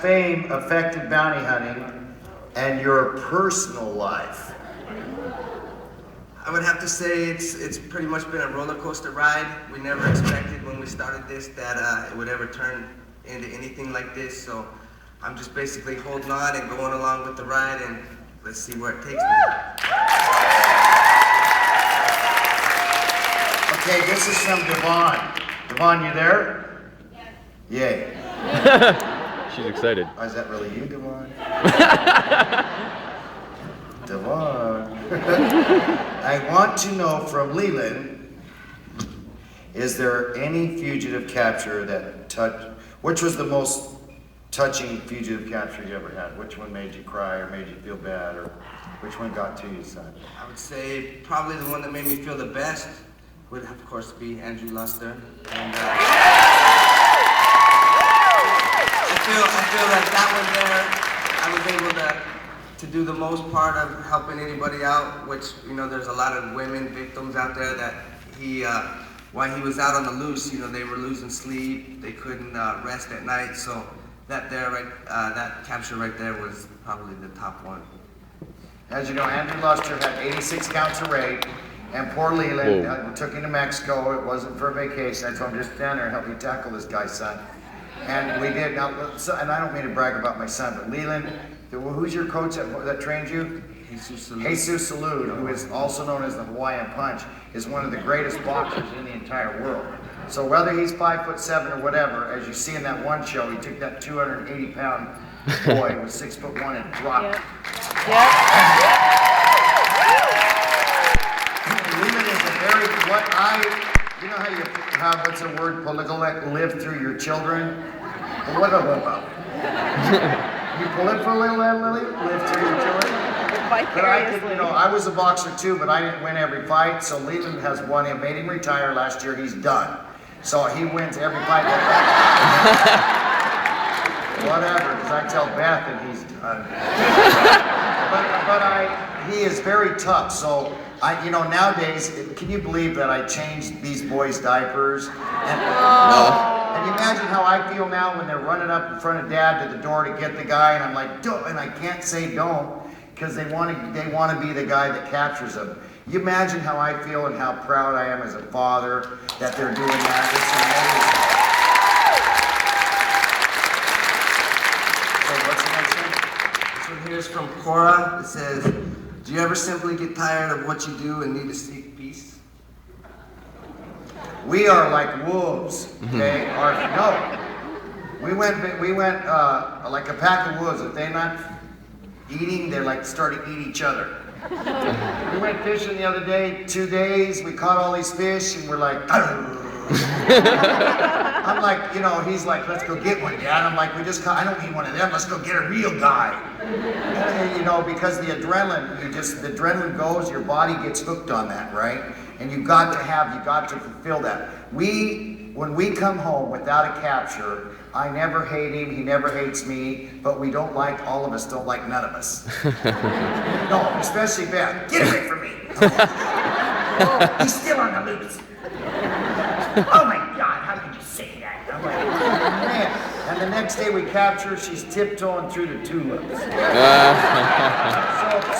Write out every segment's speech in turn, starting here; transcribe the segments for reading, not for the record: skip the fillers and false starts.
Fame affected bounty hunting and your personal life? I would have to say it's pretty much been a roller coaster ride. We never expected when we started this that it would ever turn into anything like this. So I'm just basically holding on and going along with the ride, and let's see where it takes me. Okay, this is from Devon. Devon, you there? Yay. She's excited. Oh, is that really you, Devon? Devon. I want to know from Leland, is there any fugitive capture that which was the most touching fugitive capture you ever had? Which one made you cry or made you feel bad, or which one got to you, son? I would say probably the one that made me feel the best would, of course, be Andrew Luster. And I feel like that one there, I was able to do the most part of helping anybody out, which, you know, there's a lot of women victims out there that while he was out on the loose, you know, they were losing sleep, they couldn't rest at night, so that capture right there was probably the top one. As you know, Andrew Luster had 86 counts of rape, and poor Leland took him to Mexico. It wasn't for a vacation. I told him, just stand there and help me tackle this guy, son. And we did. Now, and I don't mean to brag about my son, but Leland, who's your coach that trained you? Jesus Salud, who is also known as the Hawaiian Punch, is one of the greatest boxers in the entire world. So whether he's 5'7" or whatever, as you see in that one show, he took that 280-pound boy who was 6'1" and dropped him. Leland is a very, you know how you have, what's the word, live through your children? Well, what about? You proliferate, live through your children? But I was a boxer too, but I didn't win every fight. So Leland has won. He made him retire last year. He's done. So he wins every fight. Whatever, because I tell Beth and he's done. but he is very tough. So nowadays, can you believe that I changed these boys' diapers? And you imagine how I feel now when they're running up in front of Dad to the door to get the guy, and I'm like, don't, and I can't say don't, because they want to be the guy that captures them. You imagine how I feel and how proud I am as a father that they're doing that. It's amazing. So what's the next one? This one here is from Cora. It says, do you ever simply get tired of what you do and need to seek peace? We are like wolves, okay? We went like a pack of wolves. If they're not eating, they're like starting to eat each other. We went fishing the other day, 2 days, we caught all these fish, and we're like, I'm like, he's like, let's go get one, Dad. I'm like, I don't need one of them, let's go get a real guy. And, because the adrenaline goes, your body gets hooked on that, right? And you got to fulfill that. When we come home without a capture, I never hate him, he never hates me, but all of us don't like none of us. No, especially Beth. Get away from me. Oh, he's still on the loose. Oh my God, how could you say that? I'm like, man. And the next day we capture her, she's tiptoeing through the tulips.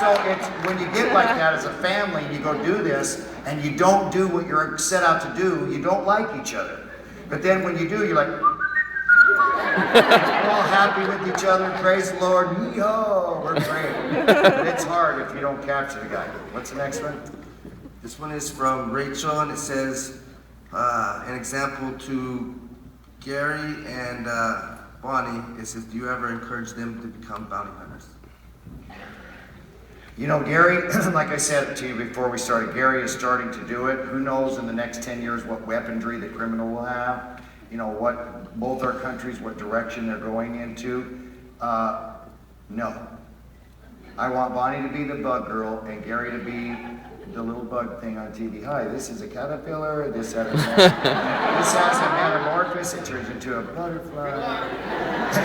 So it's when you get like that as a family, and you go do this, and you don't do what you're set out to do, you don't like each other. But then when you do, you're like, we're all happy with each other, praise the Lord, yee-haw, we're great. But it's hard if you don't capture the guy. What's the next one? This one is from Rachel, and it says, an example to Gary and Bonnie. It says, do you ever encourage them to become bounty hunters? Gary, like I said to you before we started, Gary is starting to do it. Who knows in the next 10 years what weaponry the criminal will have? What both our countries, what direction they're going into. No. I want Bonnie to be the bug girl and Gary to be the little bug thing on TV. Hi, this is a caterpillar. This has a metamorphosis. It turns into a butterfly.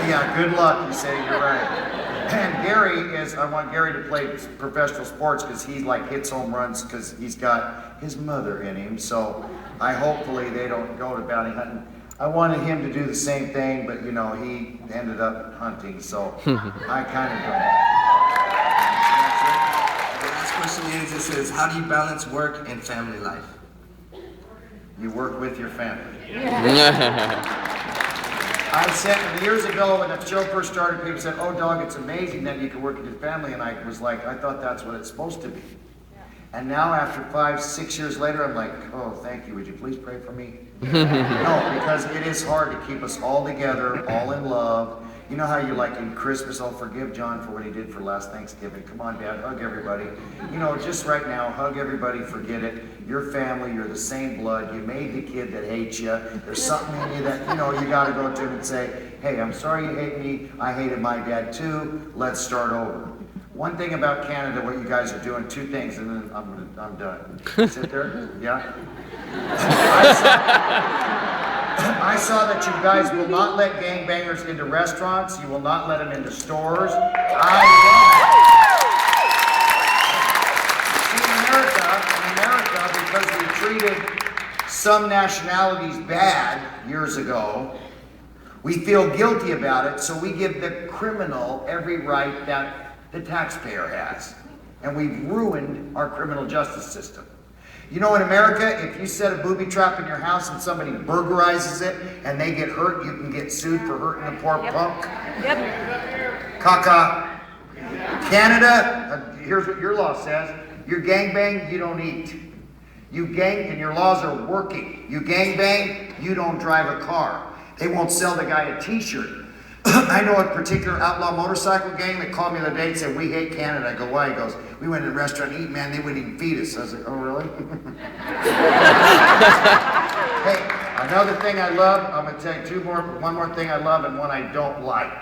Yeah, good luck. You say you're right. And I want Gary to play professional sports because he hits home runs because he's got his mother in him. So hopefully they don't go to bounty hunting. I wanted him to do the same thing, but you know, he ended up hunting, so I kind of don't. The last question is, it says, how do you balance work and family life? You work with your family. I said years ago when the show first started, people said, "Oh, dog, it's amazing that you can work with your family," and I was like, I thought that's what it's supposed to be. And now after 5, 6 years later, I'm like, oh, thank you. Would you please pray for me? No, because it is hard to keep us all together, all in love. You know how you like in Christmas, I'll forgive John for what he did for last Thanksgiving. Come on, Dad, hug everybody. You know, just right now, hug everybody, forget it. Your family, you're the same blood. You made the kid that hates you. There's something in you that, you know, you got to go to him and say, hey, I'm sorry you hate me. I hated my dad too. Let's start over. One thing about Canada, what you guys are doing, 2 things, and then I'm done. Sit there, yeah? I saw that you guys will not let gangbangers into restaurants. You will not let them into stores. I love it. See, in America, because we treated some nationalities bad years ago, we feel guilty about it, so we give the criminal every right that the taxpayer has. And we've ruined our criminal justice system. You know, in America, if you set a booby trap in your house and somebody burglarizes it and they get hurt, you can get sued for hurting the poor punk. Yep. Caca. Canada, here's what your law says. You gangbang, you don't eat. You gang, and your laws are working. You gangbang, you don't drive a car. They won't sell the guy a t-shirt. I know a particular outlaw motorcycle gang that called me the other day and said, we hate Canada. I go, why? He goes, we went to a restaurant to eat, man, they wouldn't even feed us. I was like, oh, really? Hey, another thing I love, I'm going to tell you one more thing I love and one I don't like,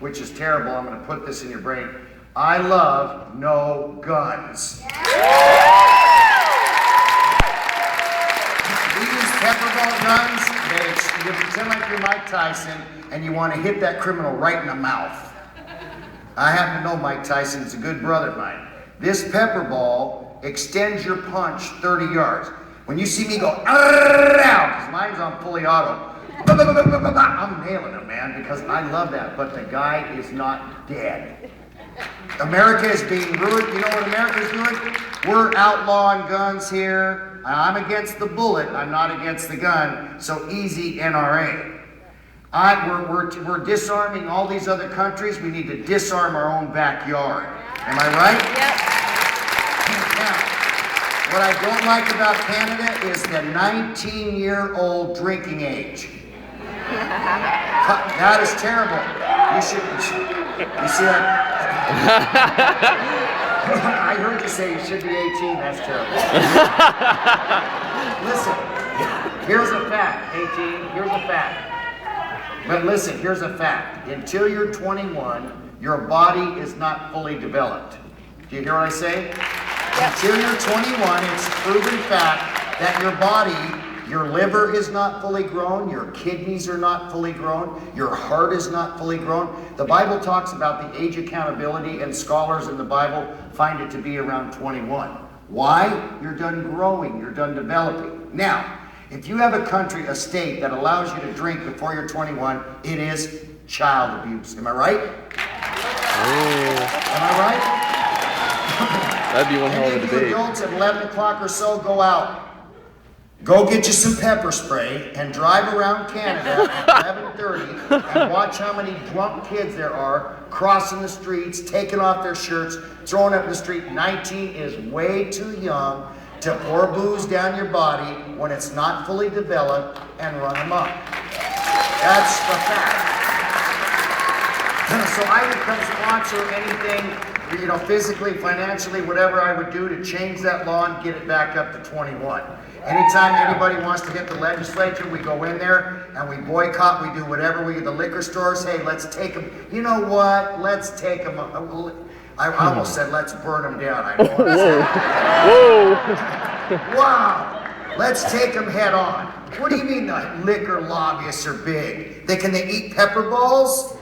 which is terrible. I'm going to put this in your brain. I love no guns. We use pepper ball guns. You pretend like you're Mike Tyson and you want to hit that criminal right in the mouth. I happen to know Mike Tyson is a good brother of mine. This pepper ball extends your punch 30 yards. When you see me go, because mine's on fully auto, I'm nailing him, man, because I love that, but the guy is not dead. America is being ruined. You know what America's doing? We're outlawing guns here. I'm against the bullet. I'm not against the gun. So easy, NRA. We're disarming all these other countries. We need to disarm our own backyard. Am I right? Yep. Now, what I don't like about Canada is the 19-year-old drinking age. That is terrible. You see that? I heard you say you should be 18. That's terrible. Listen, here's a fact, 18. Here's a fact. But listen, here's a fact. Until you're 21, your body is not fully developed. Do you hear what I say? Yep. Until you're 21, it's proven fact that your body, your liver is not fully grown, your kidneys are not fully grown, your heart is not fully grown. The Bible talks about the age accountability, and scholars in the Bible find it to be around 21. Why? You're done growing, you're done developing. Now, if you have a country, a state that allows you to drink before you're 21, it is child abuse. Am I right? Am I right? That'd be one hell of a debate. Adults at 11 o'clock or so, go out. Go get you some pepper spray and drive around Canada at 11:30 and watch how many drunk kids there are crossing the streets, taking off their shirts, throwing up in the street. 19 is way too young to pour booze down your body when it's not fully developed and run amok. That's the fact. So I would come sponsor anything, you know, physically, financially, whatever I would do to change that law and get it back up to 21. Anytime anybody wants to hit the legislature, we go in there and we boycott, we do whatever. We the liquor stores, hey, let's take them. You know what? Let's take them. I almost said let's burn them down. I don't want to say that. Wow. Let's take them head on. What do you mean the liquor lobbyists are big? Can they eat pepper balls?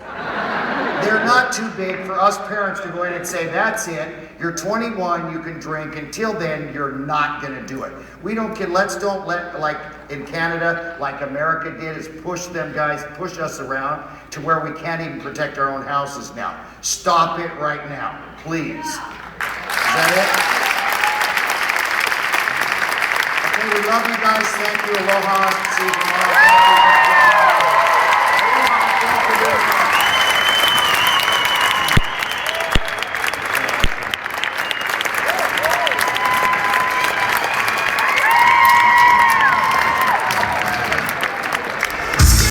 They're they're not too big for us parents to go in and say, that's it, you're 21, you can drink, until then, you're not gonna do it. We don't get, don't let, like in Canada, like America did, is push them guys, push us around to where we can't even protect our own houses now. Stop it right now, please. Is that it? Okay, we love you guys, thank you, aloha, see you tomorrow.